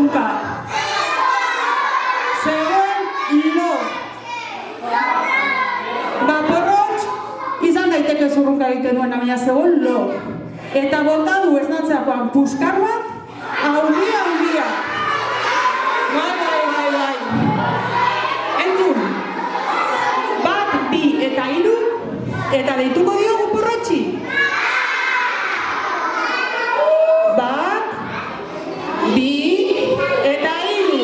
zurrunka. Zegoen lo. Porrotx, izan daiteke zurrunka egiten duen, baina zegoen lo. Eta bota du esnatzeakoan puskar bat, handia. Bai. Entzun. 1, 2 eta 3, eta deituko diogu porrotxi. 1, 2 eta 3.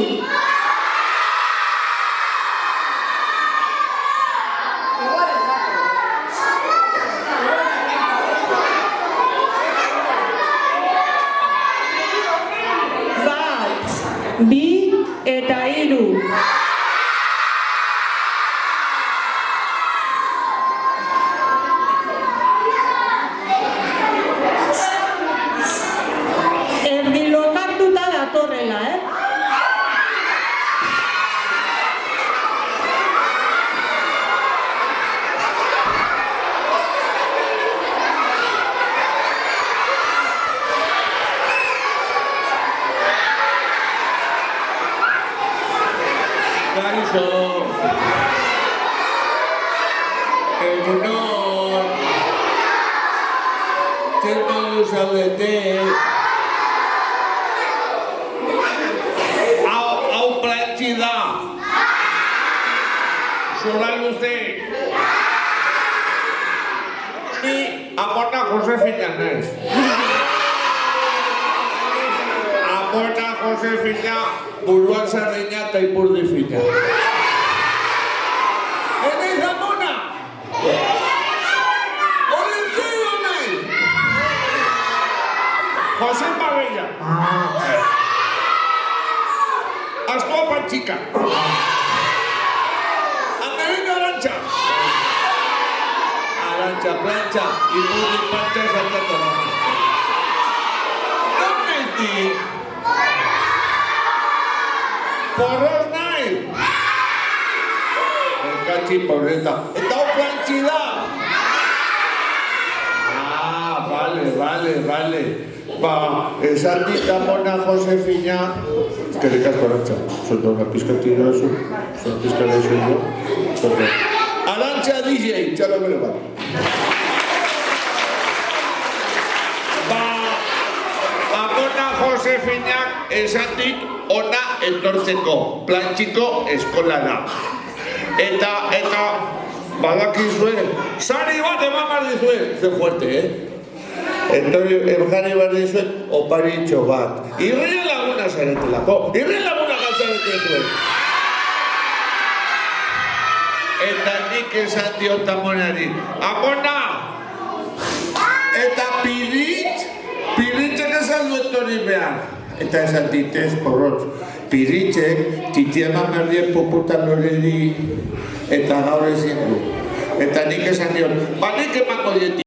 Bi eta 3. Erdilokartuta datorrela, Kaixo, egunon, zer modu zaudete? Hau plantxi da, zora luze. Ni Amona Josefina naiz. Amona Josefina, buruan sardina eta ipurdi fina. Eneiz Amona! Olentzio nahi! Jose Pabella. Astua Pantxika. Amerino Arantxa. Arantxa plantxa, ipurdi plantxa saltatu. Non nahi di? Porros nahi! Enkatxi porreta. Eta hau plantxi da! Vale. Esan dit Amona Josefina. Eskerrik asko Arantxa. Solta una pizkatira zu. Solta pizkatira zu jo. Arantxa DJ, txalo bere bat. Amona Josefinak esan dit ona etortzeko, plantxiko eskolara. Eta, badakizue, sari bat eman behar dizue, ze fuerte, Entonces, jarri behar dizuet, oparitxo bat. Irrien laguna zaretelako, irrien laguna galtzaretelako. Eta nik esan diot Amonari, Amona! Eta Piritxek esan dut hori behar. Eta esan ditez, porrotz, Piritxek titia eman behar dien poputan horreri eta gaur ezin du. Eta nik esan diot, nik emango dieti.